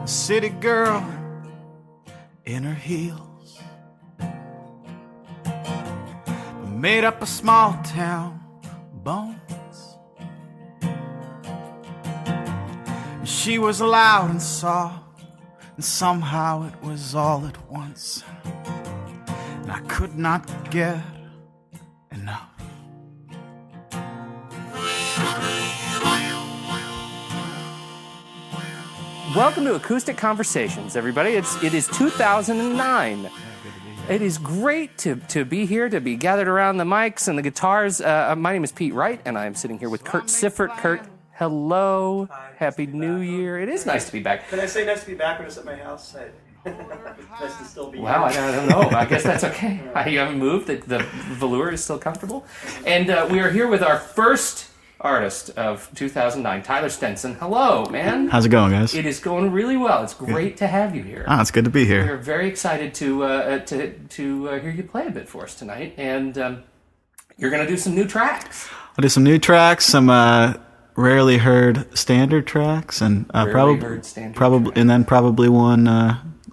A city girl in her heels, made up of small town bones. And she was loud and soft, and somehow it was all at once, and I could not get enough. Welcome to Acoustic Conversations, everybody. It is 2009. It is great to be here, to be gathered around the mics and the guitars. My name is Pete Wright, and I'm sitting here with Kurt Siffert. Kurt, hello. Hi, Happy New Year. It is nice to be back. Can I say nice to be back when it's at my house? Nice to still be here. Wow, I don't know. I guess that's okay. You haven't moved. The velour is still comfortable. And we are here with our first artist of 2009, Tyler Stenson. Hello, man. How's it going, guys? It is going really well. It's great to have you here. It's good to be here. We're very excited to hear you play a bit for us tonight, and you're going to do some new tracks. I'll do some new tracks, some rarely heard standard tracks, and probably one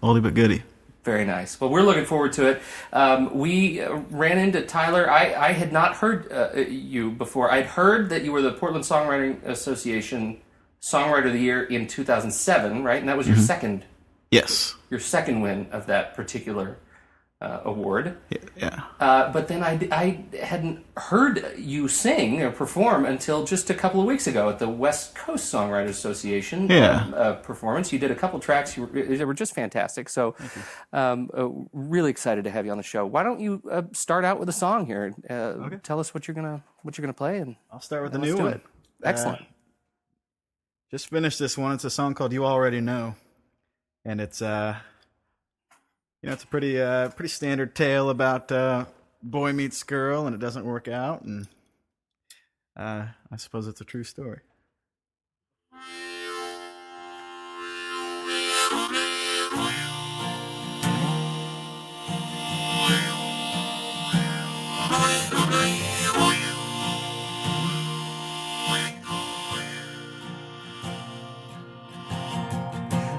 oldie but goodie. Very nice. Well, we're looking forward to it. We ran into Tyler. I had not heard you before. I'd heard that you were the Portland Songwriting Association Songwriter of the Year in 2007, right? And that was your second. Yes. Your second win of that particular award. Yeah. But then I hadn't heard you sing or perform until just a couple of weeks ago at the West Coast Songwriters Association performance. You did a couple tracks. They were just fantastic. So really excited to have you on the show. Why don't you start out with a song here? Okay. Tell us what you're gonna play, and I'll start with the new one. Excellent. Just finished this one. It's a song called "You Already Know," and it's it's a pretty standard tale about boy meets girl and it doesn't work out, and I suppose it's a true story.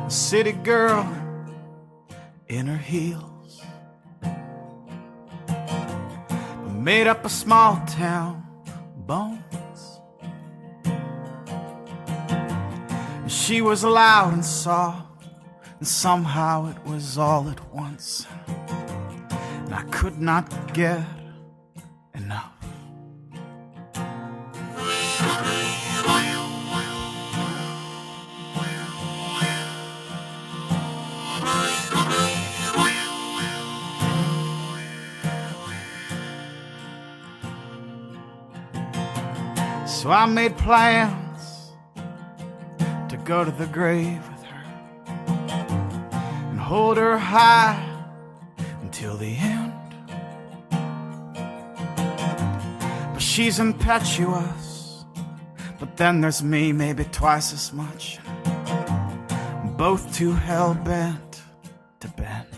A city girl in her heels, made up of small town bones. And she was loud and soft, and somehow it was all at once, and I could not get enough. So I made plans to go to the grave with her and hold her high until the end. But she's impetuous, but then there's me, maybe twice as much, both too hell-bent to bend.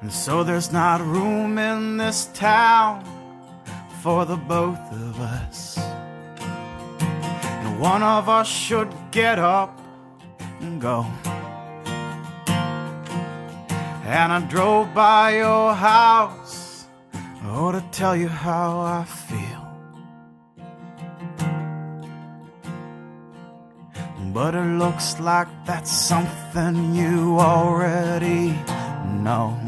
And so there's not room in this town for the both of us, and one of us should get up and go. And I drove by your house, oh, to tell you how I feel, but it looks like that's something you already know.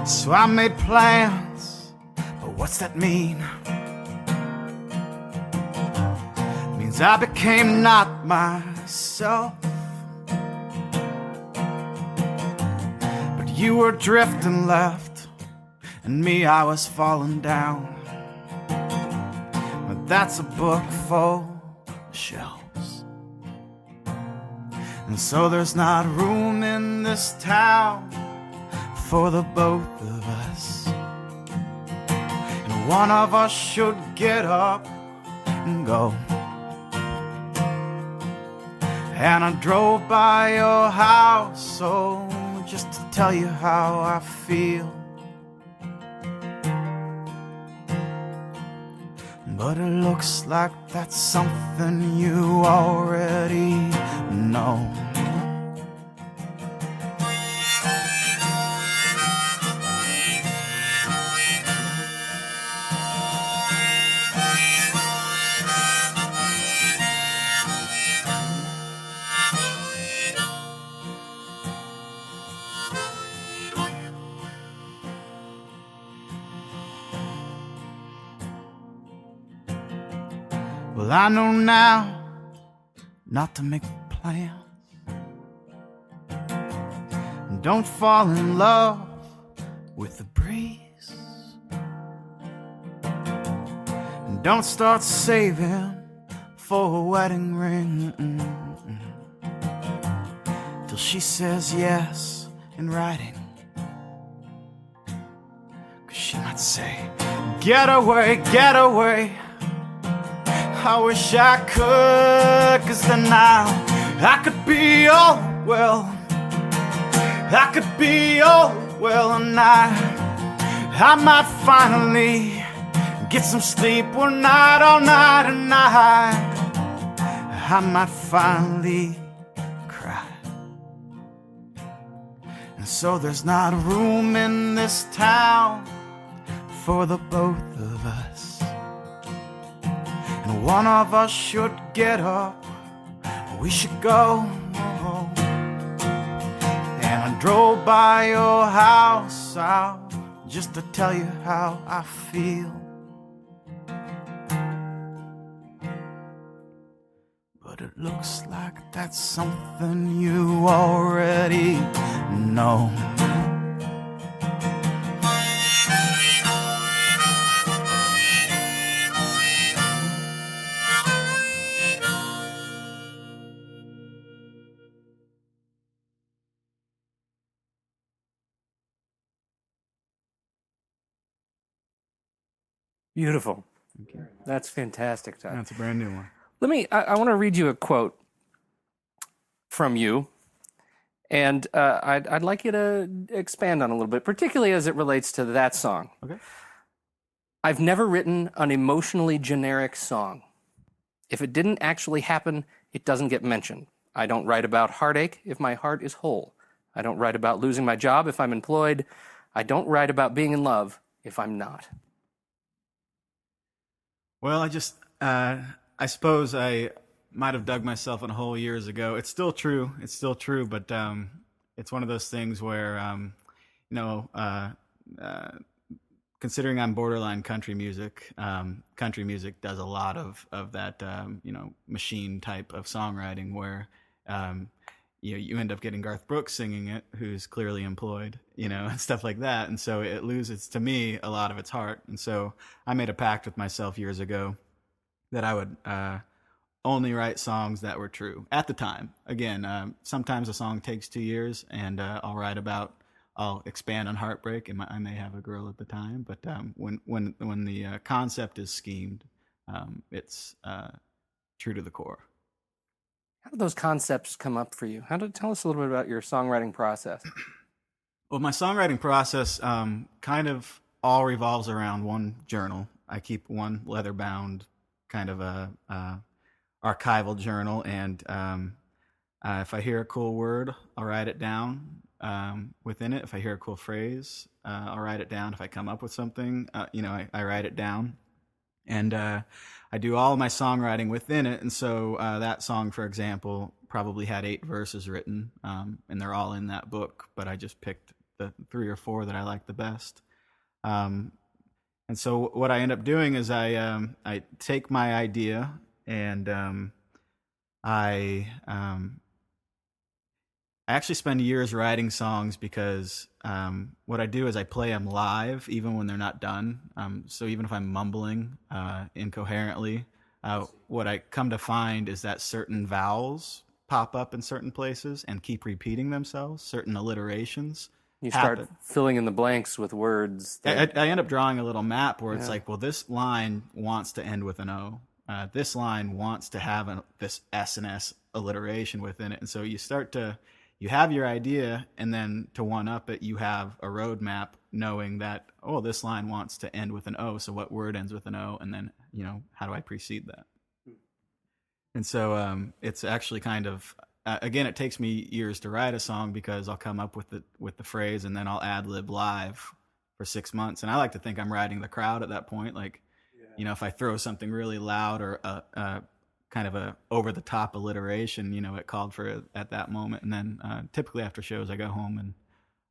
So I made plans, but what's that mean? It means I became not myself. But you were drifting left, and me, I was falling down. But that's a book for shelves. And so there's not room in this town for the both of us, and one of us should get up and go. And I drove by your house, oh, just to tell you how I feel. But it looks like that's something you already know. Well, I know now not to make plans. Don't fall in love with the breeze. Don't start saving for a wedding ring till she says yes in writing. 'Cause she might say, get away, get away. I wish I could, 'cause then I could be all well. I could be all well, and I might finally get some sleep one night, all night, and I might finally cry. And so there's not room in this town for the both of us. And one of us should get up, we should go. And I drove by your house out just to tell you how I feel. But it looks like that's something you already know. Beautiful. That's fantastic, Todd. That's a brand new one. I want to read you a quote from you, and I'd like you to expand on a little bit, particularly as it relates to that song. Okay. I've never written an emotionally generic song. If it didn't actually happen, it doesn't get mentioned. I don't write about heartache if my heart is whole. I don't write about losing my job if I'm employed. I don't write about being in love if I'm not. Well, I suppose I might have dug myself in a hole years ago. It's still true. But it's one of those things where, considering I'm borderline country music does a lot of that, machine type of songwriting where, you end up getting Garth Brooks singing it, who's clearly employed, and stuff like that. And so it loses, to me, a lot of its heart. And so I made a pact with myself years ago that I would only write songs that were true at the time. Again, sometimes a song takes 2 years, and I'll expand on heartbreak, and I may have a girl at the time. But when the concept is schemed, it's true to the core. How did those concepts come up for you? Tell us a little bit about your songwriting process. Well, my songwriting process kind of all revolves around one journal. I keep one leather-bound kind of a archival journal, and if I hear a cool word, I'll write it down within it. If I hear a cool phrase, I'll write it down. If I come up with something, I write it down. And I do all of my songwriting within it. And so that song, for example, probably had 8 verses written, and they're all in that book, but I just picked the 3 or 4 that I like the best. And so what I end up doing is I take my idea, and I actually spend years writing songs, because what I do is I play them live even when they're not done. So even if I'm mumbling incoherently, what I come to find is that certain vowels pop up in certain places and keep repeating themselves, certain alliterations. You start filling in the blanks with words. I end up drawing a little map where it's like, well, this line wants to end with an O. This line wants to have this S and S alliteration within it. And so you start to you have your idea, and then to one up it, you have a roadmap knowing that, oh, this line wants to end with an O, so what word ends with an O, and then, how do I precede that? And so it's actually kind of, again, it takes me years to write a song because I'll come up with the phrase and then I'll ad lib live for 6 months. And I like to think I'm riding the crowd at that point. Like, if I throw something really loud or kind of a over the top alliteration, it called for it at that moment. And then typically after shows, I go home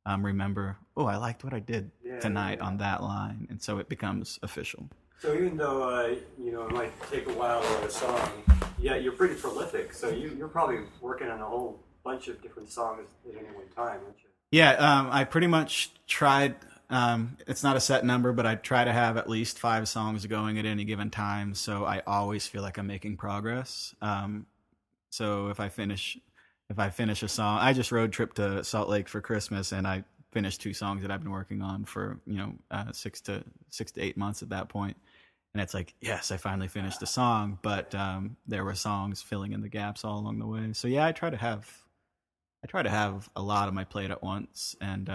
and remember, oh, I liked what I did tonight on that line. And so it becomes official. So even though, it might take a while to write a song, you're pretty prolific. So you're probably working on a whole bunch of different songs at any one time, aren't you? Yeah, I pretty much tried, it's not a set number, but I try to have at least 5 songs going at any given time. So I always feel like I'm making progress. So if I finish a song, I just road trip to Salt Lake for Christmas, and I finished 2 songs that I've been working on for 6 to 8 months at that point. And it's like, yes, I finally finished a song, but there were songs filling in the gaps all along the way. So yeah, I try to have a lot on my plate at once, and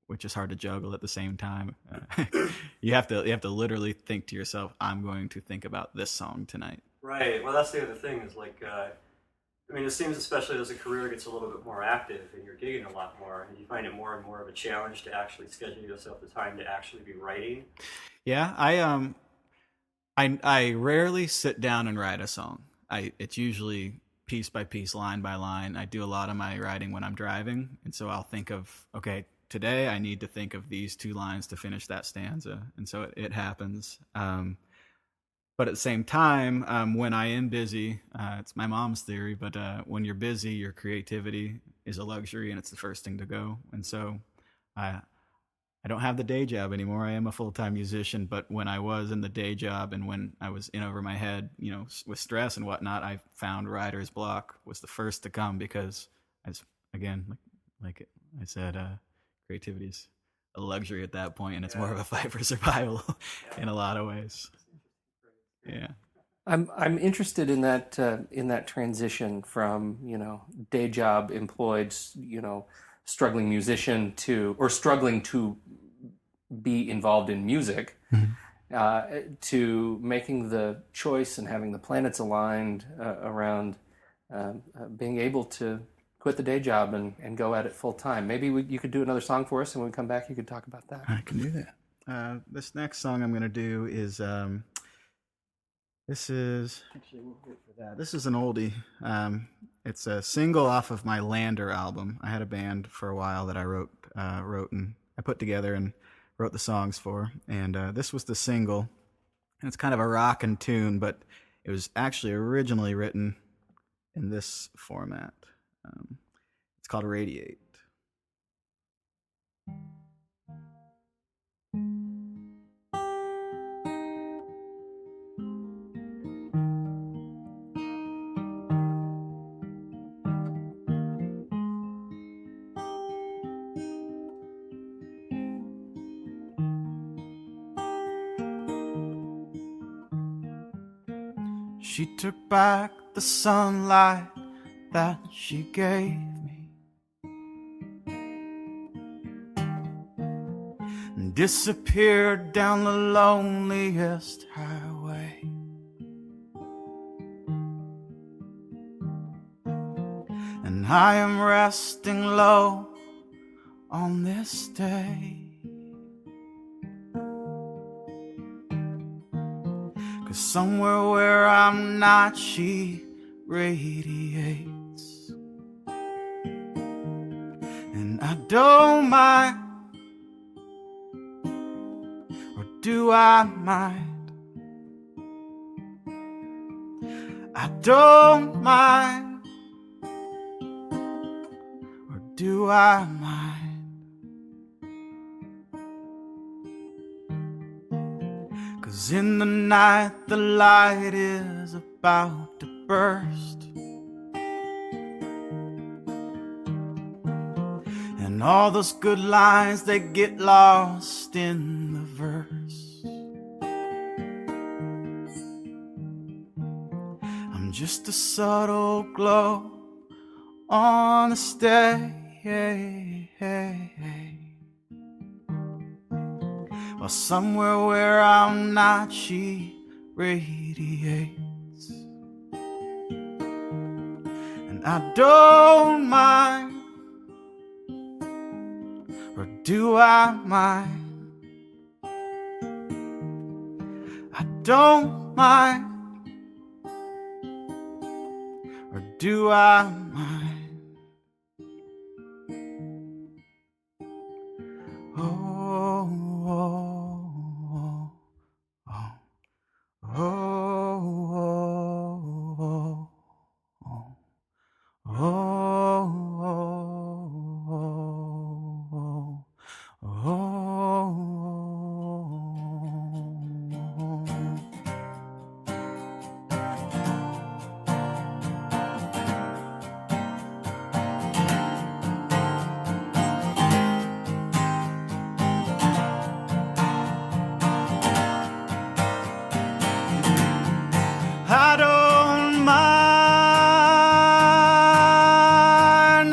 which is hard to juggle at the same time. You have to literally think to yourself, I'm going to think about this song tonight. Right. Well, that's the other thing is like, it seems especially as a career gets a little bit more active and you're gigging a lot more, and you find it more and more of a challenge to actually schedule yourself the time to actually be writing. Yeah, I rarely sit down and write a song. It's usually piece by piece, line by line. I do a lot of my writing when I'm driving, and so I'll think of, okay, today I need to think of these 2 lines to finish that stanza, and so it happens. But at the same time, when I am busy, it's my mom's theory, but when you're busy, your creativity is a luxury and it's the first thing to go. And so I don't have the day job anymore. I am a full-time musician, but when I was in the day job and when I was in over my head, with stress and whatnot, I found writer's block was the first to come because, again, like I said, creativity is a luxury at that point, and it's more of a fight for survival in a lot of ways. Yeah, I'm interested in that transition from day job employed struggling musician or struggling to be involved in music, to making the choice and having the planets aligned around being able to quit the day job and go at it full time. Maybe you could do another song for us, and when we come back, you could talk about that. I can do that. This next song I'm going to do is this is actually we'll wait for that. This is an oldie. It's a single off of my Lander album. I had a band for a while that I wrote and I put together and wrote the songs for, and this was the single. And it's kind of a rockin' tune, but it was actually originally written in this format. It's called Radiate. She took back the sunlight that she gave me and disappeared down the loneliest highway. And I am resting low on this day, 'cause somewhere where I'm not, she radiates. And I don't mind, or do I mind? I don't mind, or do I mind? 'Cause in the night the light is about to burst, and all those good lines, they get lost in the verse. I'm just a subtle glow on the stage. Well, somewhere where I'm not, she radiates. And I don't mind, or do I mind? I don't mind, or do I mind? Oh, oh, oh, oh, oh, oh, oh, oh. I don't mind,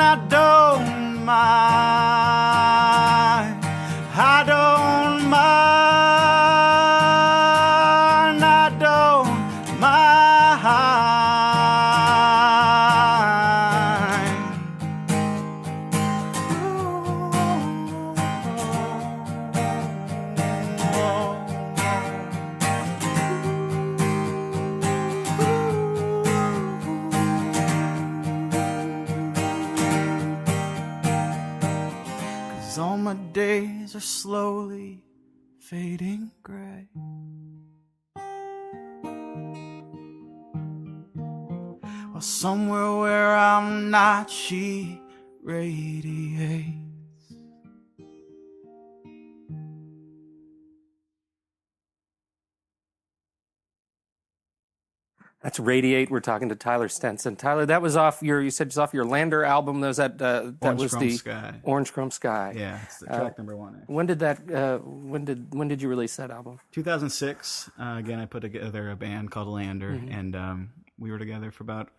I don't mind, I don't mind, I don't all my days are slowly fading gray. Well, somewhere where I'm not, she radiates. That's Radiate. We're talking to Tyler Stenson. Tyler, that was off you said it's off your Lander album. Was that Orange was Chrome the Sky. Orange Chrome Sky? Yeah, it's the track number one. When did that? When did you release that album? 2006. Again, I put together a band called Lander, and we were together for about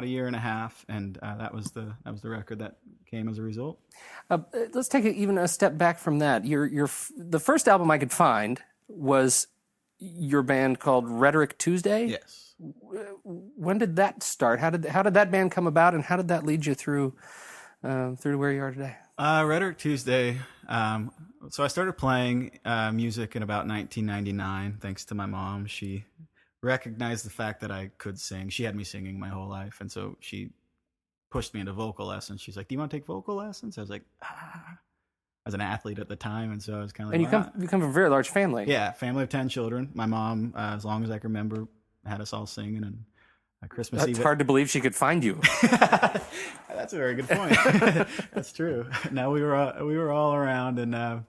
a year and a half, and that was the record that came as a result. Let's take it even a step back from that. The first album I could find was your band called Rhetoric Tuesday. Yes. When did that start? How did that band come about, and how did that lead you through where you are today? Rhetoric Tuesday. So I started playing music in about 1999, thanks to my mom. She recognized the fact that I could sing. She had me singing my whole life, and so she pushed me into vocal lessons. She's like, "Do you want to take vocal lessons?" I was like, I was an athlete at the time, and so I was kind of like, and you come from a very large family. Yeah, family of 10 children. My mom, as long as I can remember, had us all singing, and Christmas Eve. It's hard to believe she could find you. That's a very good point. That's true. No, we were all around, and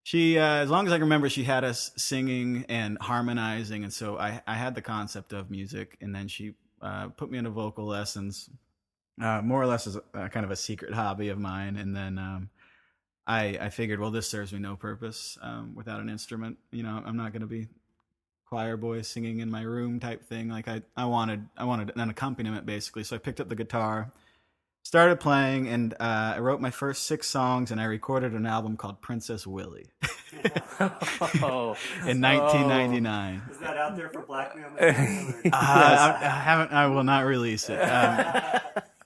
she, as long as I can remember, she had us singing and harmonizing, and so I had the concept of music, and then she put me into vocal lessons, more or less as a kind of a secret hobby of mine, and then I figured, well, this serves me no purpose without an instrument. You know, I'm not going to be choir boy singing in my room type thing. Like I wanted an accompaniment basically. So I picked up the guitar, started playing, and I wrote my first 6 songs, and I recorded an album called Princess Willie in 1999. Is that out there for blackmail? I will not release it.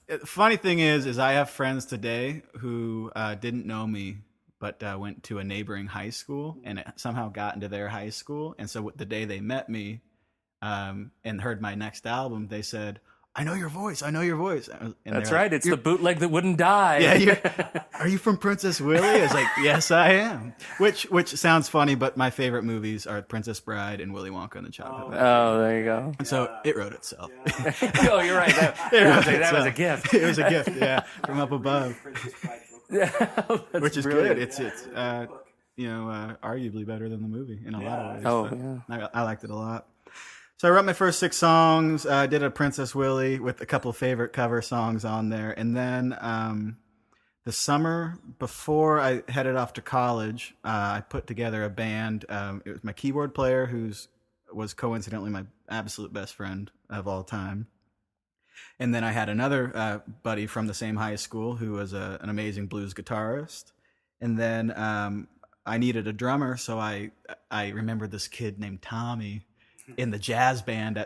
The funny thing is I have friends today who didn't know me, but went to a neighboring high school, and it somehow got into their high school. And so the day they met me and heard my next album, they said, "I know your voice. I know your voice." And that's right. It's the bootleg that wouldn't die. Yeah. Are you from Princess Willie? I was like, "Yes, I am." Which sounds funny, but my favorite movies are Princess Bride and Willy Wonka and the Chocolate Factory. Oh, there you go. And so it wrote itself. Yeah. Oh, you're right. That was a gift. It was a gift, yeah, from up above. Which is brilliant. good. It's arguably better than the movie in a lot of ways. Oh, yeah. I liked it a lot. So I wrote my first 6 songs. I did a Princess Willie with a couple of favorite cover songs on there, and then the summer before I headed off to college, I put together a band. It was my keyboard player, was coincidentally my absolute best friend of all time. And then I had another buddy from the same high school who was an amazing blues guitarist. And then I needed a drummer, so I remember this kid named Tommy in the jazz band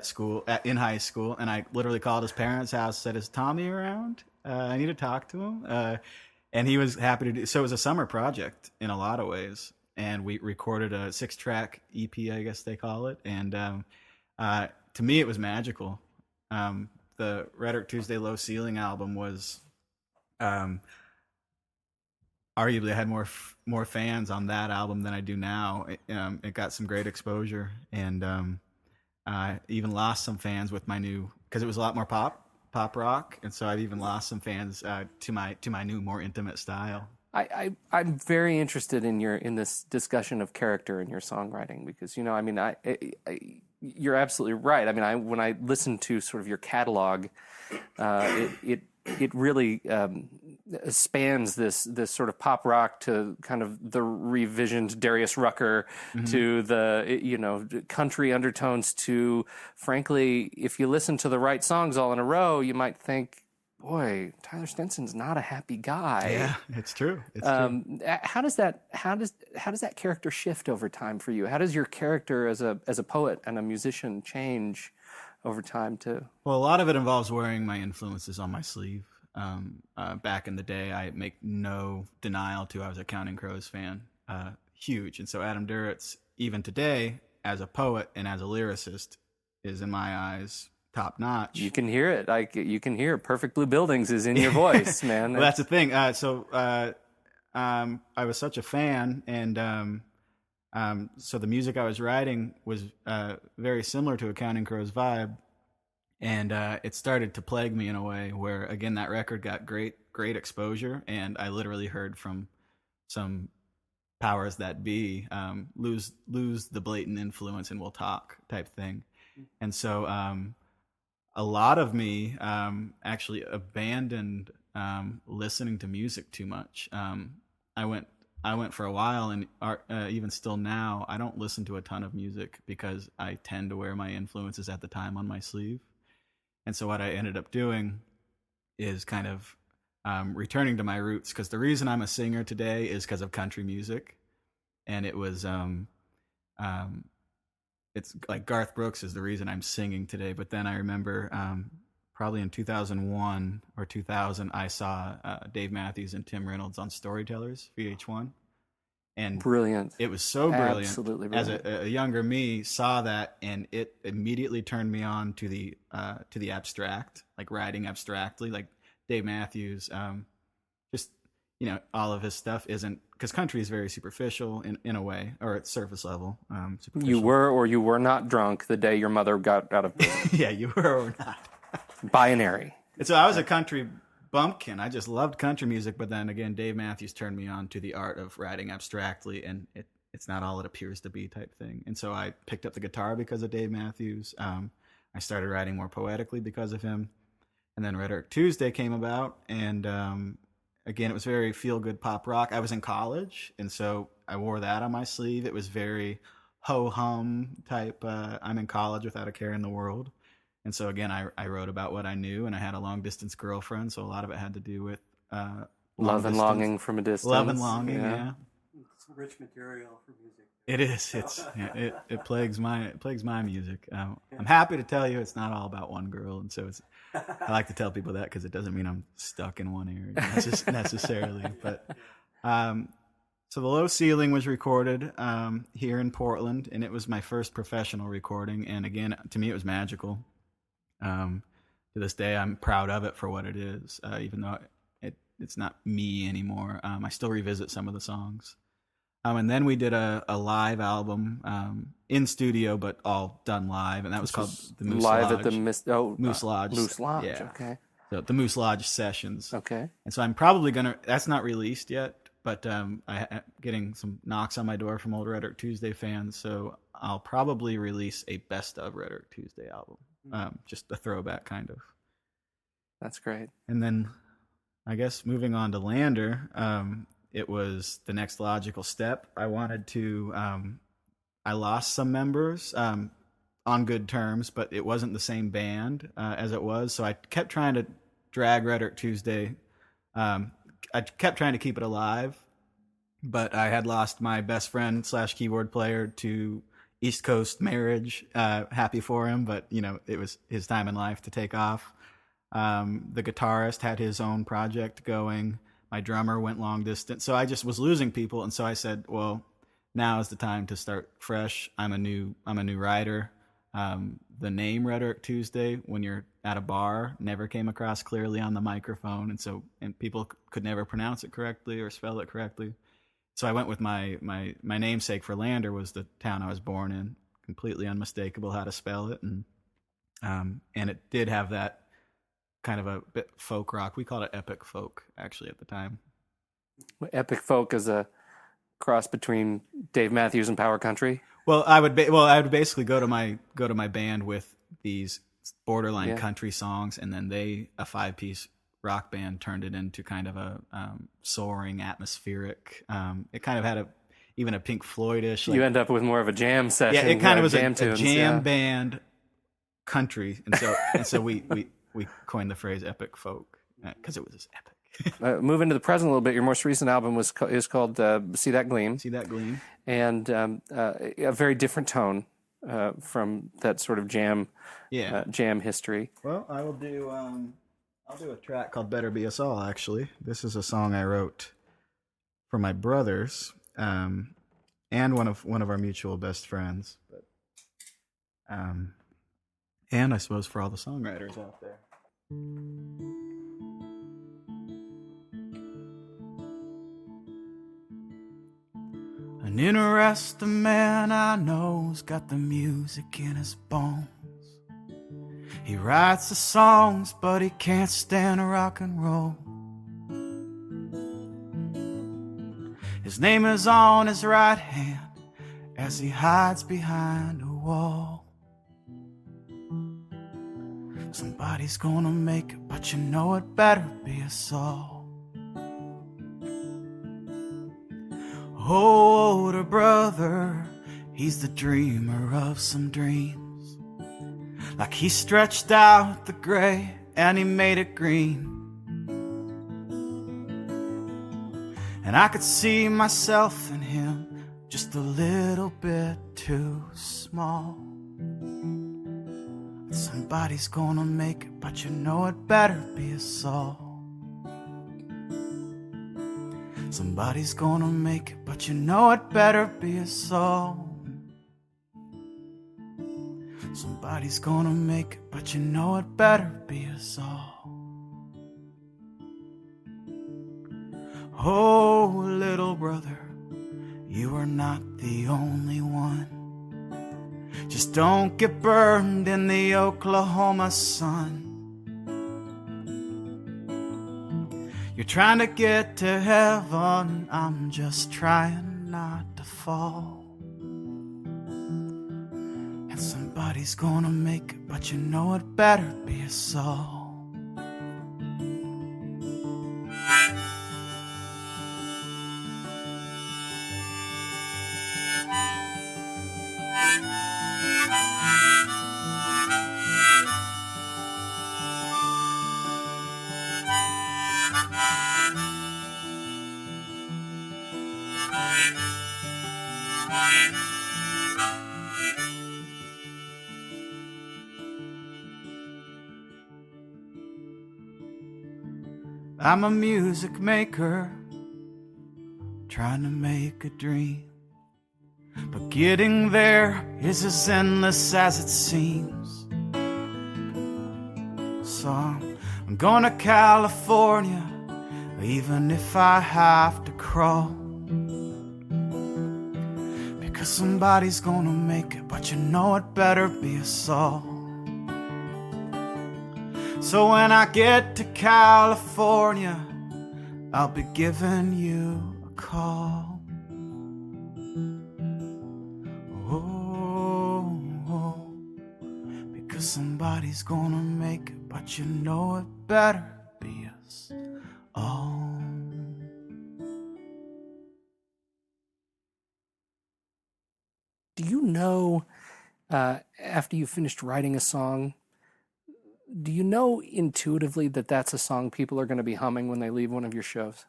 in high school, and I literally called his parents' house, said, "Is Tommy around? I need to talk to him." And he was happy to do. So it was a summer project in a lot of ways, and we recorded a 6-track EP, I guess they call it. And to me, it was magical. The Rhetoric Tuesday Low Ceiling album was arguably I had more fans on that album than I do now. It got some great exposure, and I even lost some fans with my new, because it was a lot more pop rock, and so I've even lost some fans to my new, more intimate style. I'm very interested in this discussion of character in your songwriting, because I mean you're absolutely right. I mean, when I listen to sort of your catalog, it really spans this sort of pop rock to kind of the revisioned Darius Rucker, to the country undertones, to, frankly, if you listen to the right songs all in a row, you might think, boy, Tyler Stenson's not a happy guy. Yeah, it's true. It's true. How does that character shift over time for you? How does your character as a poet and a musician change over time too? Well, a lot of it involves wearing my influences on my sleeve. Back in the day, I make no denial to I was a Counting Crows fan, huge. And so Adam Duritz, even today, as a poet and as a lyricist, is in my eyes top notch. You can hear it. You can hear Perfect Blue Buildings is in your voice, man. Well, that's the thing. I was such a fan, and so the music I was writing was very similar to a Counting Crows vibe. And it started to plague me in a way where, again, that record got great exposure, and I literally heard from some powers that be, lose the blatant influence and we'll talk type thing. And so a lot of me actually abandoned listening to music too much. I went for a while, and even still now, I don't listen to a ton of music because I tend to wear my influences at the time on my sleeve. And so what I ended up doing is kind of returning to my roots, because the reason I'm a singer today is because of country music. And it was, it's like Garth Brooks is the reason I'm singing today. But then I remember probably in 2001 or 2000, I saw Dave Matthews and Tim Reynolds on Storytellers, VH1. And brilliant. It was so brilliant. Absolutely brilliant. As a younger me saw that, and it immediately turned me on to the abstract, like writing abstractly. Like Dave Matthews, just all of his stuff isn't, because country is very superficial in a way, or at surface level. You were or you were not drunk the day your mother got out of prison. Yeah, you were or not. Binary. And so I was a country bumpkin. I just loved country music, but then again, Dave Matthews turned me on to the art of writing abstractly, and it's not all it appears to be type thing. And so I picked up the guitar because of Dave Matthews. I started writing more poetically because of him. And then Rhetoric Tuesday came about, and again, it was very feel-good pop rock. I was in college, and so I wore that on my sleeve. It was very ho-hum type, I'm in college without a care in the world. And so again, I wrote about what I knew, and I had a long-distance girlfriend, so a lot of it had to do with love and longing from a distance. Love and longing, yeah. It's rich material for music. It is. It plagues my music. I'm happy to tell you it's not all about one girl, and so I like to tell people that because it doesn't mean I'm stuck in one area necessarily. But so the Low Ceiling was recorded here in Portland, and it was my first professional recording. And again, to me, it was magical. To this day, I'm proud of it for what it is, even though it's not me anymore. I still revisit some of the songs. And then we did a live album in studio, but all done live, and that was called the Moose Live Lodge. at the Moose Lodge. Moose Lodge. Yeah. Okay. So the Moose Lodge sessions. Okay. And so I'm probably gonna. That's not released yet, but I'm getting some knocks on my door from old Rhetoric Tuesday fans. So I'll probably release a best of Rhetoric Tuesday album, just a throwback kind of. That's great. And then, I guess moving on to Lander. It was the next logical step. I wanted to. I lost some members. on good terms, but it wasn't the same band as it was. So I kept trying to drag Rhetoric Tuesday. I kept trying to keep it alive, but I had lost my best friend / keyboard player to East Coast marriage. Happy for him, but it was his time in life to take off. The guitarist had his own project going. My drummer went long distance. So I just was losing people. And so I said, well, now is the time to start fresh. I'm a new writer. The name Rhetoric Tuesday, when you're at a bar, never came across clearly on the microphone. And people could never pronounce it correctly or spell it correctly. So I went with my namesake for Lander was the town I was born in. Completely unmistakable how to spell it. And it did have that kind of a bit folk rock. We called it epic folk, actually, at the time. Epic folk is a cross between Dave Matthews and Power Country. Well, I would basically go to my band with these borderline country songs, and then a 5-piece rock band turned it into kind of a soaring, atmospheric. It kind of had even a Pink Floyd-ish. You end up with more of a jam session. Yeah, it kind of was a tunes, jam band country, and so we coined the phrase epic folk because it was just epic. Move into the present a little bit. Your most recent album is called "See That Gleam." See That Gleam, and a very different tone from that sort of jam history. Well, I will do. I'll do a track called "Better Be Us All." Actually, this is a song I wrote for my brothers and one of our mutual best friends, but and I suppose for all the songwriters out there. An interesting man I know's got the music in his bones. He writes the songs, but he can't stand rock and roll. His name is on his right hand as he hides behind a wall. Somebody's gonna make it, but you know it better be us all. Oh, older brother, he's the dreamer of some dreams. Like he stretched out the gray and he made it green. And I could see myself in him, just a little bit too small. Somebody's gonna make it, but you know it better be us all. Somebody's gonna make it, but you know it better be us all. Somebody's gonna make it, but you know it better be us all. Oh, little brother, you are not the only one. Just don't get burned in the Oklahoma sun. You're trying to get to heaven, I'm just trying not to fall. And somebody's gonna make it, but you know it better be us all. I'm a music maker, trying to make a dream. But getting there is as endless as it seems. So I'm going to California, even if I have to crawl. Because somebody's gonna make it, but you know it better be us all. So when I get to California, I'll be giving you a call. Oh, because somebody's gonna make it, but you know it better be us all. Do you know After you finished writing a song, do you know intuitively that that's a song people are going to be humming when they leave one of your shows?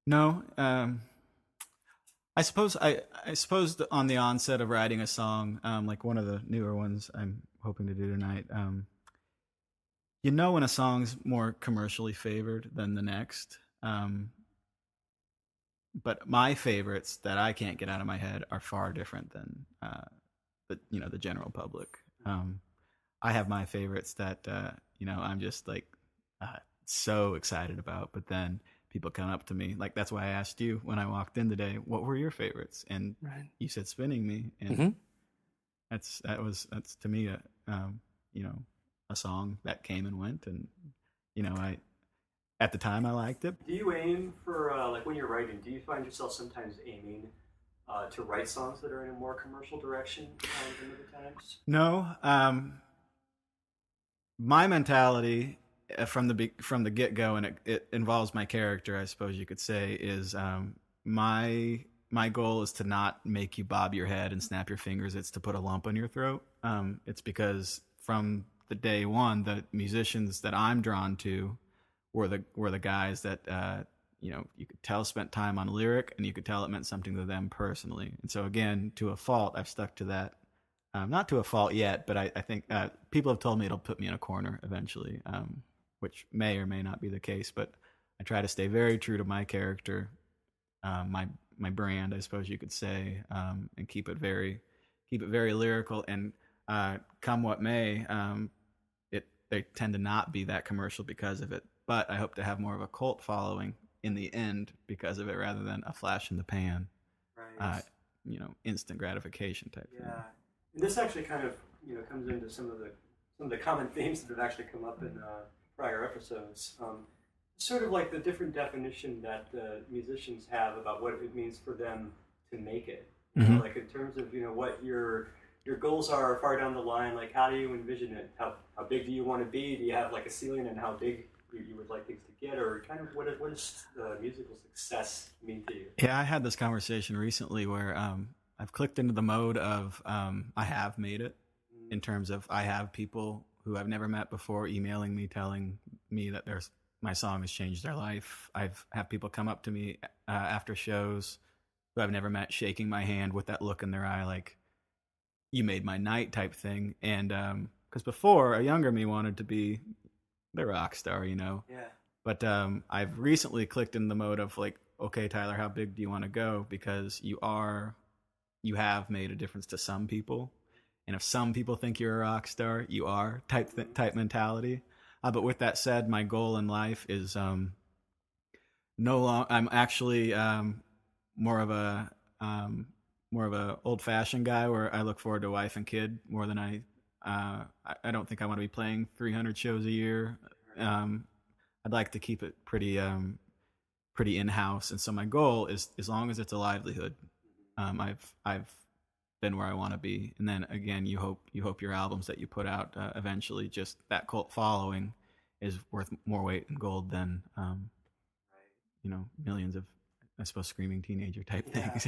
No, I suppose on the onset of writing a song, like one of the newer ones I'm hoping to do tonight, you know when a song's more commercially favored than the next. But my favorites that I can't get out of my head are far different than the general public. I have my favorites that I'm just like so excited about, but then people come up to me, like that's why I asked you when I walked in today, what were your favorites, and Right. you said "Spinning Me," and that's to me a song that came and went, and I at the time I liked it. Do you aim for like when you're writing? Do you find yourself sometimes aiming to write songs that are in a more commercial direction than other times? No, my mentality from the get go, and it involves my character, I suppose you could say, is my goal is to not make you bob your head and snap your fingers. It's to put a lump in your throat. It's because from the day one, the musicians that I'm drawn to were the guys that you could tell spent time on lyric, and you could tell it meant something to them personally. And so again, to a fault, I've stuck to that. Not to a fault yet, but I think people have told me it'll put me in a corner eventually, which may or may not be the case. But I try to stay very true to my character, my brand, I suppose you could say, and keep it very lyrical. And come what may, they tend to not be that commercial because of it. But I hope to have more of a cult following in the end because of it, rather than a flash in the pan, Right. Instant gratification type thing. And this actually kind of comes into some of the common themes that have actually come up in prior episodes. Sort of like the different definition that musicians have about what it means for them to make it. Mm-hmm. Like in terms of what your goals are far down the line. Like how do you envision it? How big do you want to be? Do you have like a ceiling and how big you would like things to get, or kind of what does musical success mean to you? Yeah, I had this conversation recently where I've clicked into the mode of I have made it, in terms of I have people who I've never met before emailing me telling me that my song has changed their life. I've had people come up to me after shows who I've never met, shaking my hand with that look in their eye, like you made my night type thing. And because before, a younger me wanted to be the rock star, Yeah. But I've recently clicked in the mode of like, okay, Tyler, how big do you want to go? Because you have made a difference to some people, and if some people think you're a rock star, you are type mentality. But with that said, my goal in life is I'm actually more of a old fashioned guy, where I look forward to wife and kid more than I don't think I want to be playing 300 shows a year. I'd like to keep it pretty in-house, and so my goal is, as long as it's a livelihood, I've been where I want to be. And then again, you hope your albums that you put out eventually, just that cult following is worth more weight in gold than millions of, I suppose, screaming teenager type things.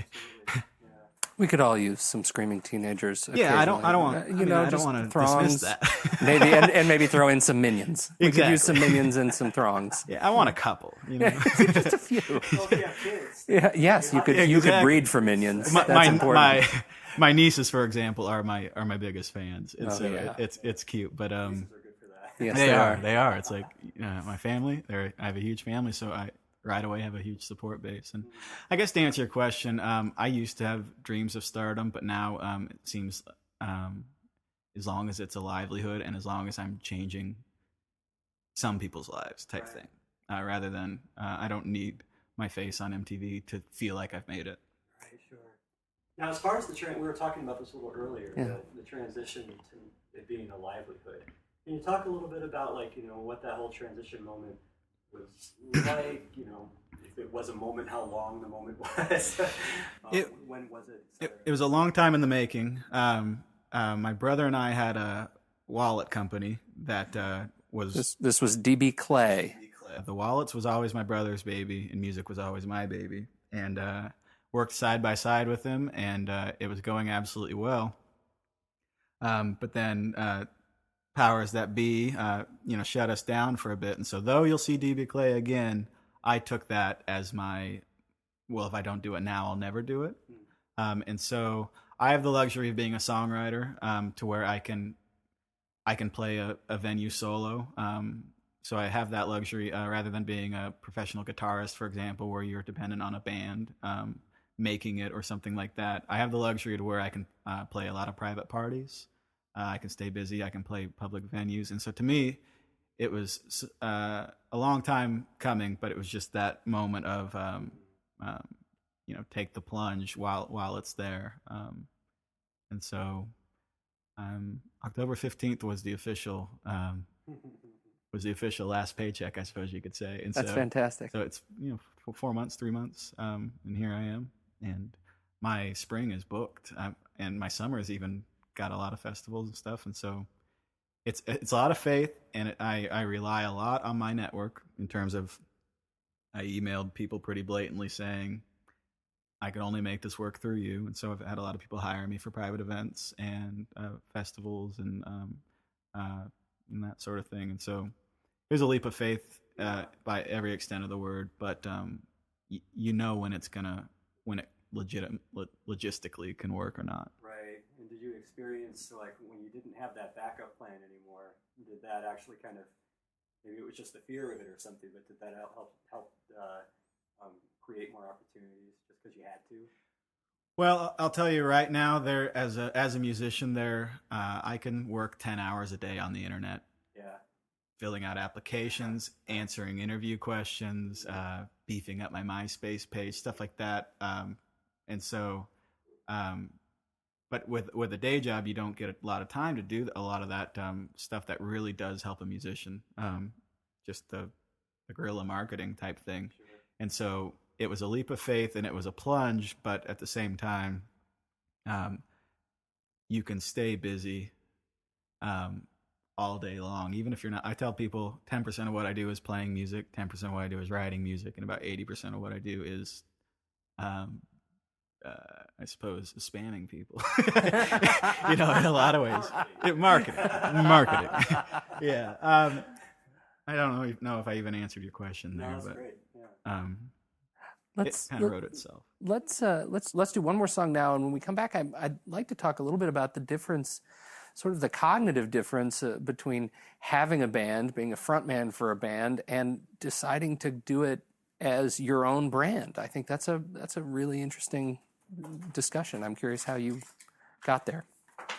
We could all use some screaming teenagers. Yeah, I don't want. I don't want to dismiss that. Maybe and maybe throw in some minions. We could use some minions and some throngs. Yeah, I want a couple. Just a few. Well, if you have kids. Yeah, yes, you could breed for minions. That's important. My nieces, for example, are my biggest fans. It's cute, but Nieces are good for that. yes, they are. It's like my family. I have a huge family, so I right away have a huge support base. And I guess to answer your question, I used to have dreams of stardom, but now it seems as long as it's a livelihood and as long as I'm changing some people's lives type thing, rather than I don't need my face on MTV to feel like I've made it. Right, sure. Now, as far as we were talking about this a little earlier, the transition to it being a livelihood. Can you talk a little bit about what that whole transition moment was like, if it was a moment, how long the moment was, when was it? It was a long time in the making. My brother and I had a wallet company that was... This was DB Clay. The wallets was always my brother's baby, and music was always my baby. And worked side by side with him, and it was going absolutely well. But then powers that be, shut us down for a bit. And so though you'll see DB Clay again, I took that as my, well, if I don't do it now, I'll never do it. And so I have the luxury of being a songwriter, to where I can play a venue solo. So I have that luxury, rather than being a professional guitarist, for example, where you're dependent on a band making it or something like that. I have the luxury to where I can play a lot of private parties. I can stay busy. I can play public venues. And so to me, it was a long time coming, but it was just that moment of, take the plunge while it's there. And so October 15th was the official last paycheck, I suppose you could say. And That's fantastic. So it's 4 months, 3 months, and here I am. And my spring is booked, and my summer has even got a lot of festivals and stuff. And so it's a lot of faith, and I rely a lot on my network in terms of, I emailed people pretty blatantly saying, I can only make this work through you. And so I've had a lot of people hire me for private events and festivals and that sort of thing. And so there's a leap of faith by every extent of the word, but when it logistically can work or not. Right. And did you experience, like, when you didn't have that backup plan anymore, did that actually kind of, maybe it was just the fear of it or something, but did that help create more opportunities just because you had to? Well, I'll tell you right now, there as a musician, I can work 10 hours a day on the internet. Yeah. Filling out applications, answering interview questions, beefing up my MySpace page, stuff like that. And so, but with a day job, you don't get a lot of time to do a lot of that stuff that really does help a musician. Just the guerrilla marketing type thing. Sure. And so it was a leap of faith and it was a plunge, but at the same time, you can stay busy all day long, even if you're not. I tell people 10% of what I do is playing music, 10% of what I do is writing music, and about 80% of what I do is, I suppose, spamming people. In a lot of ways. Marketing. Yeah. I don't know if I even answered your question there, that's but great. Yeah. It kind of wrote itself. Let's do one more song now, and when we come back, I'd like to talk a little bit about the difference, sort of the cognitive difference between having a band, being a frontman for a band, and deciding to do it as your own brand. I think that's a really interesting discussion. I'm curious how you got there.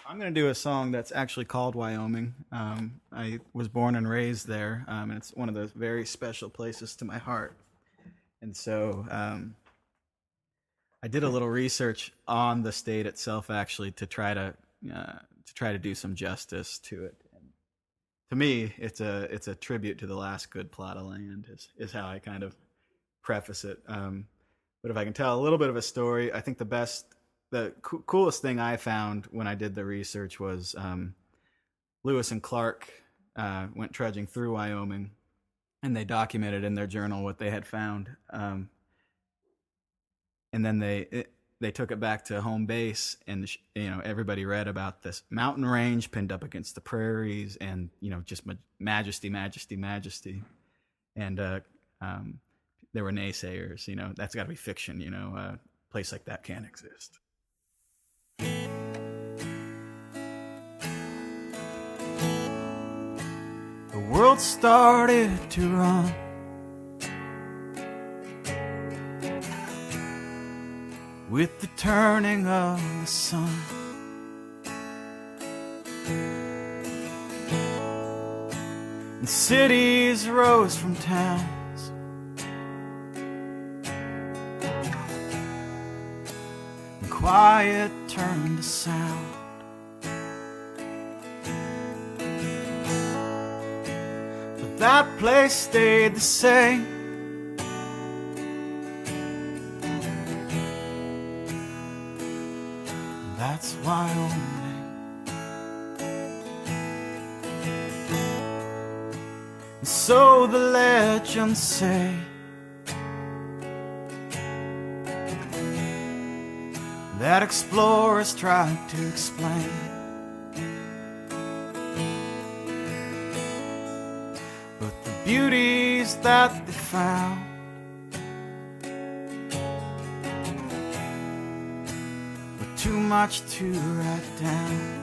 I'm going to do a song that's actually called Wyoming. I was born and raised there, and it's one of those very special places to my heart. And so I did a little research on the state itself, actually, to try to do some justice to it. And to me, it's a tribute to the last good plot of land, is how I kind of preface it. But if I can tell a little bit of a story, I think the coolest thing I found when I did the research was Lewis and Clark went trudging through Wyoming, and they documented in their journal what they had found. And then they took it back to home base, and everybody read about this mountain range pinned up against the prairies, and just majesty. And there were naysayers. That's got to be fiction. A place like that can't exist. The world started to run. With the turning of the sun. And cities rose from towns. And quiet turned to sound. But that place stayed the same. That's Wyoming. And so the legends say that explorers tried to explain beauties that they found. Were too much to write down.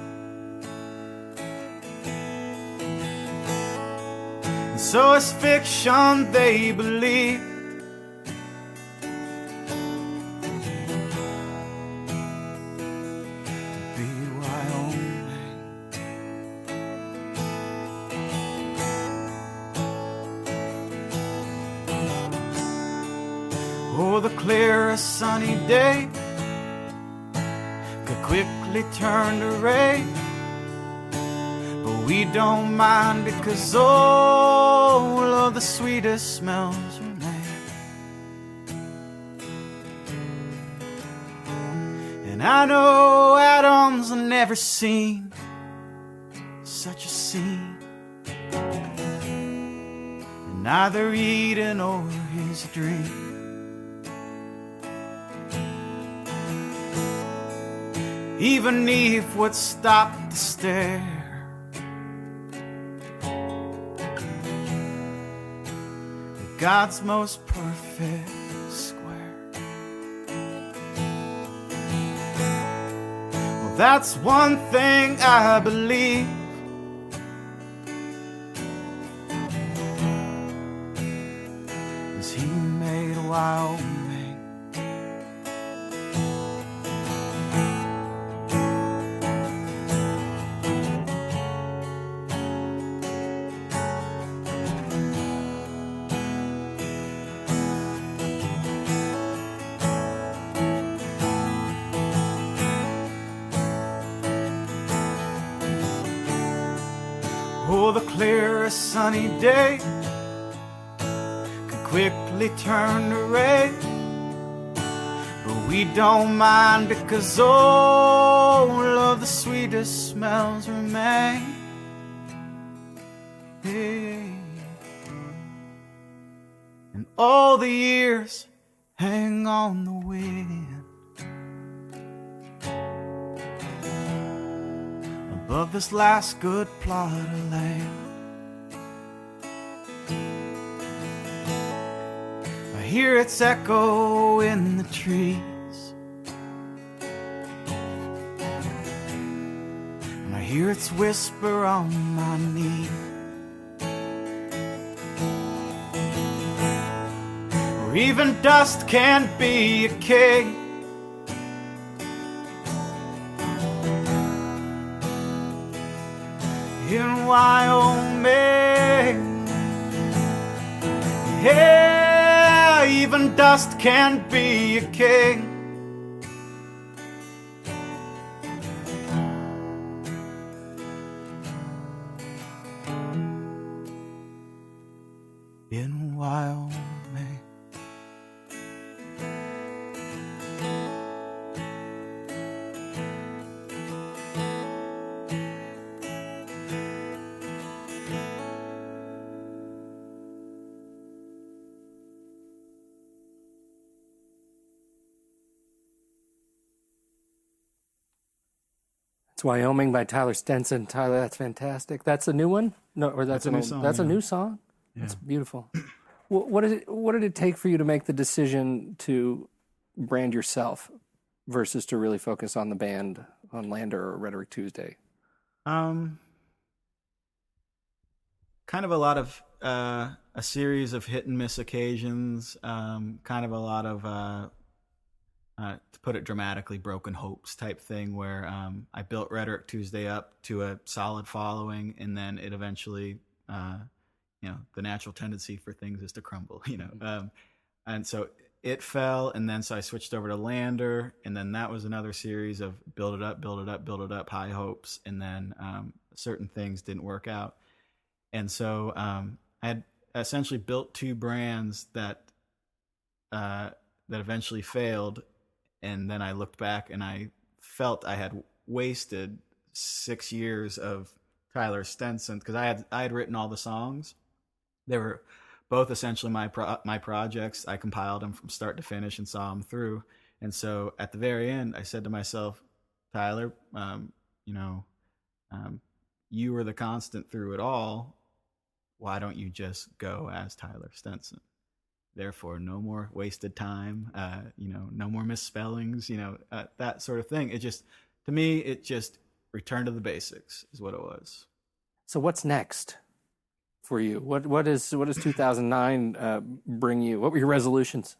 And so it's fiction they believe. Oh, the clearest sunny day could quickly turn to rain, but we don't mind because all of the sweetest smells remain. And I know Adam's never seen such a scene, and neither Eden or his dream. Even Eve would stop to stare at God's most perfect square. Well, that's one thing I believe. Is He made Wyoming. Oh, the clearest sunny day could quickly turn to rain, but we don't mind because all of the sweetest smells remain. Hey. And all the years hang on the wind above this last good plot of land. I hear its echo in the trees, and I hear its whisper on my knee. Or even dust can't be a king. In Wyoming, yeah, even dust can't be a king. In Wyoming. It's Wyoming by Tyler Stenson. Tyler, that's fantastic. That's a new one? No, or that's a new song. That's yeah. a new song? Yeah. That's beautiful. What did it take for you to make the decision to brand yourself versus to really focus on the band, on Lander or Rhetoric Tuesday? Kind of a lot of a series of hit and miss occasions. Kind of a lot of to put it dramatically, broken hopes type thing where I built Rhetoric Tuesday up to a solid following, and then it eventually, the natural tendency for things is to crumble, and so it fell, and then so I switched over to Lander, and then that was another series of build it up, high hopes, and then certain things didn't work out, and so I had essentially built two brands that eventually failed. And then I looked back and I felt I had wasted 6 years of Tyler Stenson because I had written all the songs. They were both essentially my projects. I compiled them from start to finish and saw them through. And so at the very end, I said to myself, Tyler, you were the constant through it all. why don't you just go as Tyler Stenson? Therefore, no more wasted time, no more misspellings, that sort of thing. It just, to me, it just returned to the basics is what it was. So what's next for you? What does 2009 bring you? What were your resolutions?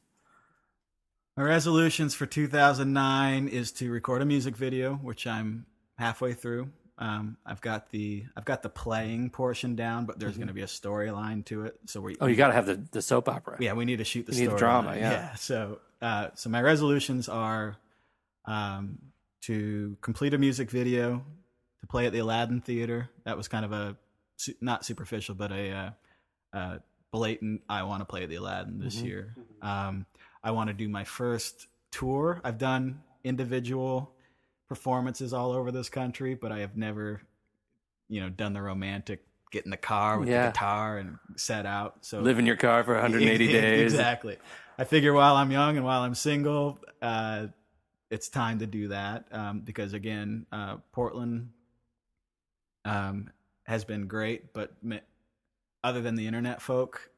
My resolutions for 2009 is to record a music video, which I'm halfway through. I've got the playing portion down, but there's going to be a storyline to it. So you got to have the soap opera. Yeah, we need to shoot the story. Need drama. Yeah. So my resolutions are to complete a music video, to play at the Aladdin Theater. That was kind of a not superficial, but a blatant. I want to play at the Aladdin this year. I want to do my first tour. I've done individual performances all over this country, but I have never, done the romantic, get in the car with the guitar and set out. So live in your car for 180 days. Exactly. I figure while I'm young and while I'm single, it's time to do that. Because again, Portland has been great, but other than the internet folk,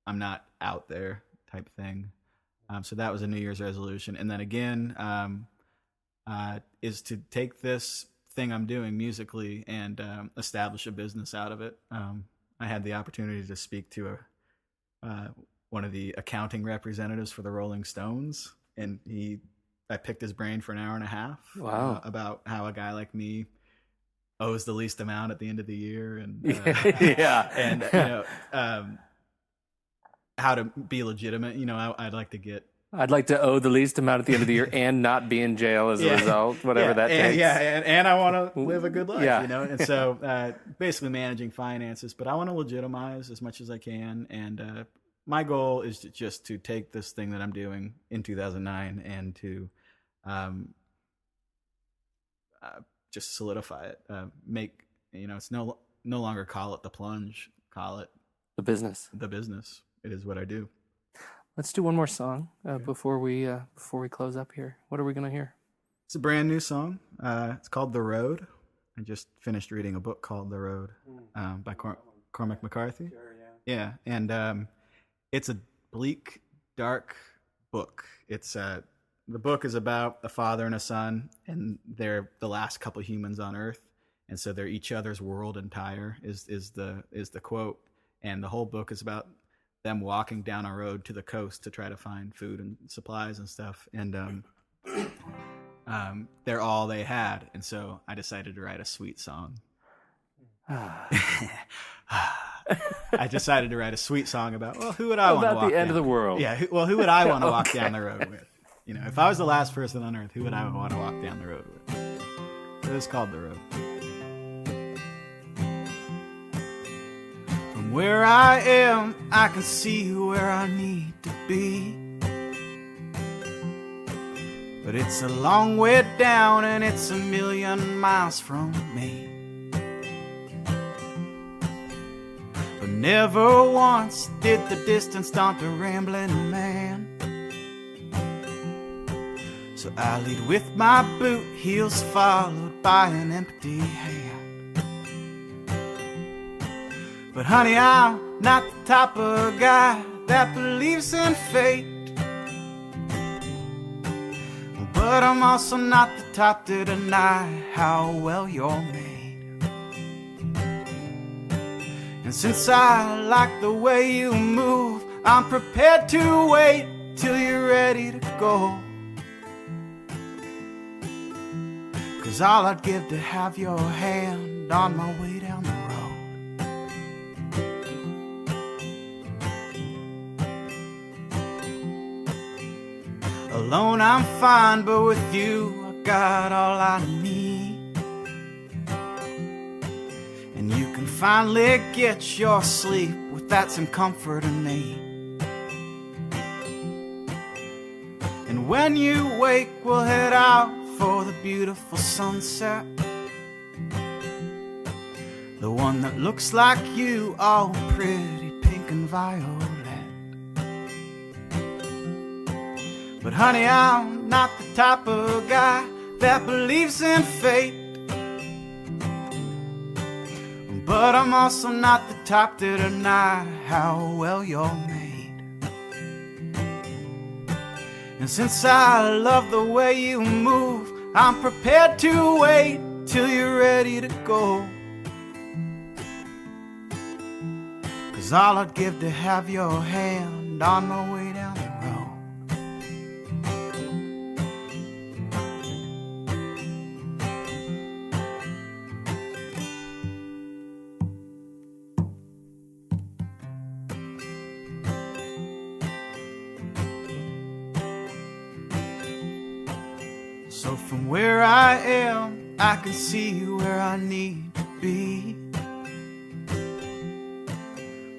I'm not out there type thing. So that was a New Year's resolution. And then again, is to take this thing I'm doing musically and establish a business out of it. I had the opportunity to speak to one of the accounting representatives for the Rolling Stones, and I picked his brain for an hour and a half. Wow. About how a guy like me owes the least amount at the end of the year, and and how to be legitimate. I'd like to owe the least amount at the end of the year and not be in jail as a result, whatever that takes. And I want to live a good life, Yeah. And so basically managing finances, but I want to legitimize as much as I can. And my goal is just to take this thing that I'm doing in 2009 and to just solidify it. It's no longer call it the plunge, call it the business. The business. It is what I do. Let's do one more song before we close up here. What are we going to hear? It's a brand new song. It's called The Road. I just finished reading a book called The Road by Cormac McCarthy. Sure, Yeah, and it's a bleak, dark book. It's the book is about a father and a son, and they're the last couple humans on Earth, and so they're each other's world entire is the quote, and the whole book is about them walking down a road to the coast to try to find food and supplies and stuff. And they're all they had. And so I decided to write a sweet song. I decided to write a sweet song about, who would I want to walk about the end down? of the world. Yeah. Who would I want to walk down the road with? If I was the last person on Earth, who would I want to walk down the road with? So it's called The Road. Where I am, I can see where I need to be. But it's a long way down and it's 1,000,000 miles from me. But never once did the distance daunt a rambling man. So I lead with my boot heels followed by an empty hand. But honey, I'm not the type of guy that believes in fate. But I'm also not the type to deny how well you're made. And since I like the way you move, I'm prepared to wait till you're ready to go. 'Cause all I'd give to have your hand on my way down the road. Alone I'm fine, but with you I got all I need. And you can finally get your sleep with that same comfort in me. And when you wake, we'll head out for the beautiful sunset. The one that looks like you, all pretty pink and violet. But honey, I'm not the type of guy that believes in fate. But I'm also not the top to deny how well you're made. And since I love the way you move, I'm prepared to wait till you're ready to go. 'Cause all I'd give to have your hand on my way down the road. So from where I am, I can see where I need to be.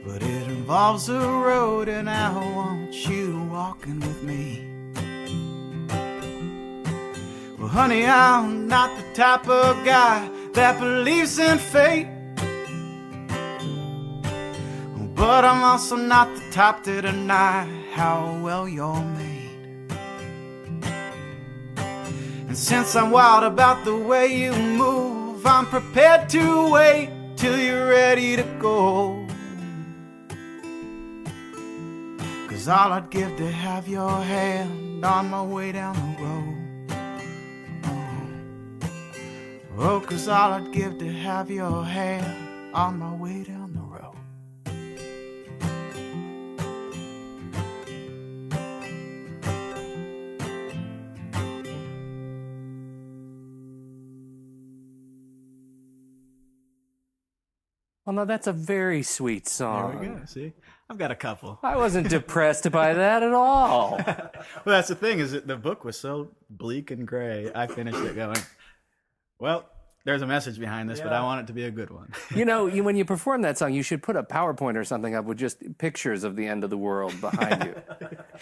But it involves a road and I want you walking with me. Well, honey, I'm not the type of guy that believes in fate. But I'm also not the type to deny how well you're made. And since I'm wild about the way you move, I'm prepared to wait till you're ready to go. 'Cause all I'd give to have your hand on my way down the road. Oh, 'cause all I'd give to have your hand on my way down the road. Well, no, that's a very sweet song. There we go. See, I've got a couple. I wasn't depressed by that at all. Well, that's the thing, is that the book was so bleak and gray. I finished it going, well, there's a message behind this, but I want it to be a good one. You know, when you perform that song, you should put a PowerPoint or something up with just pictures of the end of the world behind you.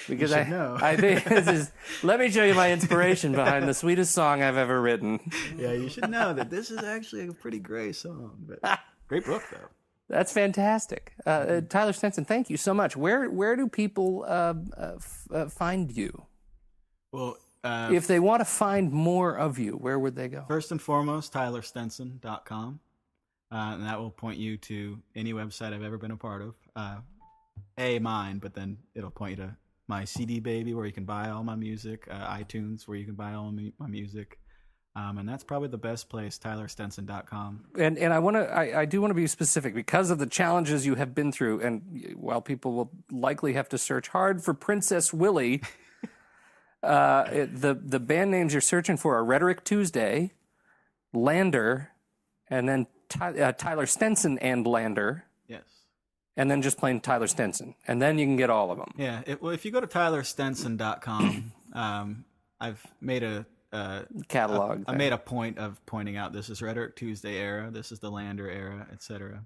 Because I think this is, let me show you my inspiration behind the sweetest song I've ever written. Yeah, you should know that this is actually a pretty gray song, but great book, though. That's fantastic. Tyler Stenson, thank you so much. Where do people find you? Well, if they want to find more of you, where would they go? First and foremost, tylerstenson.com. And that will point you to any website I've ever been a part of. Mine, but then it'll point you to my CD Baby, where you can buy all my music, iTunes, where you can buy all my music. And that's probably the best place, tylerstenson.com. And I do want to be specific because of the challenges you have been through. And while people will likely have to search hard for Princess Willie, the band names you're searching for are Rhetoric Tuesday, Lander, and then Tyler Stenson and Lander. Yes. And then just plain Tyler Stenson. And then you can get all of them. Yeah. Well, if you go to tylerstenson.com, I've made a catalog. I made a point of pointing out this is Rhetoric Tuesday era, this is the Lander era, etc.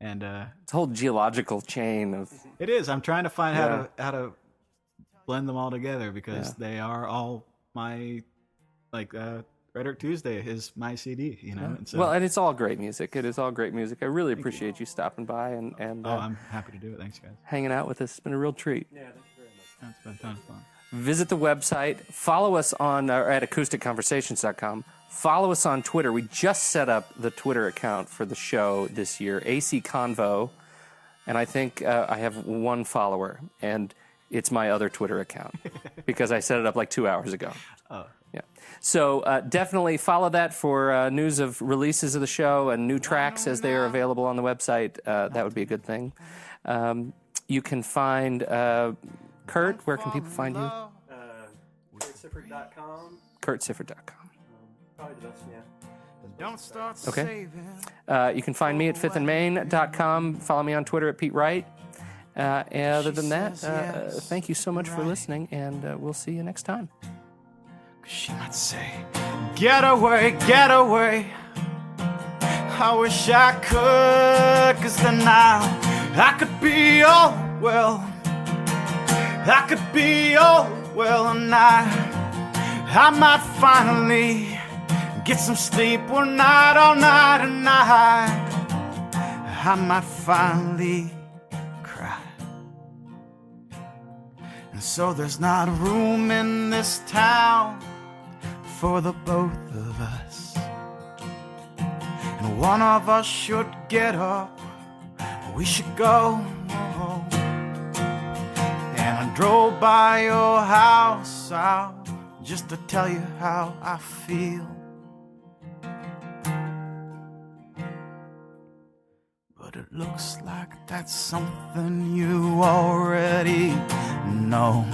And it's a whole geological chain of. It is. I'm trying to find how to blend them all together because they are all my Rhetoric Tuesday is my CD, you know. And so, well, and it's all great music. It is all great music. I really appreciate you stopping by and I'm happy to do it. Thanks, guys. Hanging out with us. It's been a real treat. Yeah, thank you very much. It's been a ton of fun. Visit the website. Follow us on at acousticconversations.com. Follow us on Twitter. We just set up the Twitter account for the show this year, AC Convo, and I think I have one follower, and it's my other Twitter account because I set it up like 2 hours ago. Oh. Yeah. So definitely follow that for news of releases of the show and new tracks as they are available on the website. That would be a good thing. You can find Kurt. Where can people find you? KurtSiffert.com. KurtSiffert.com. Probably the best, Don't start Okay. You can find me at fifthandmain.com. Follow me on Twitter at Pete Wright. And other than that, thank you so much for listening, and we'll see you next time. She might say, get away, get away. I wish I could, 'cause then I could be all well. I could be all well, and I might finally get some sleep one night, all night, and I might finally cry. And so there's not room in this town for the both of us, and one of us should get up, we should go. And I drove by your house out just to tell you how I feel. But it looks like that's something you already know.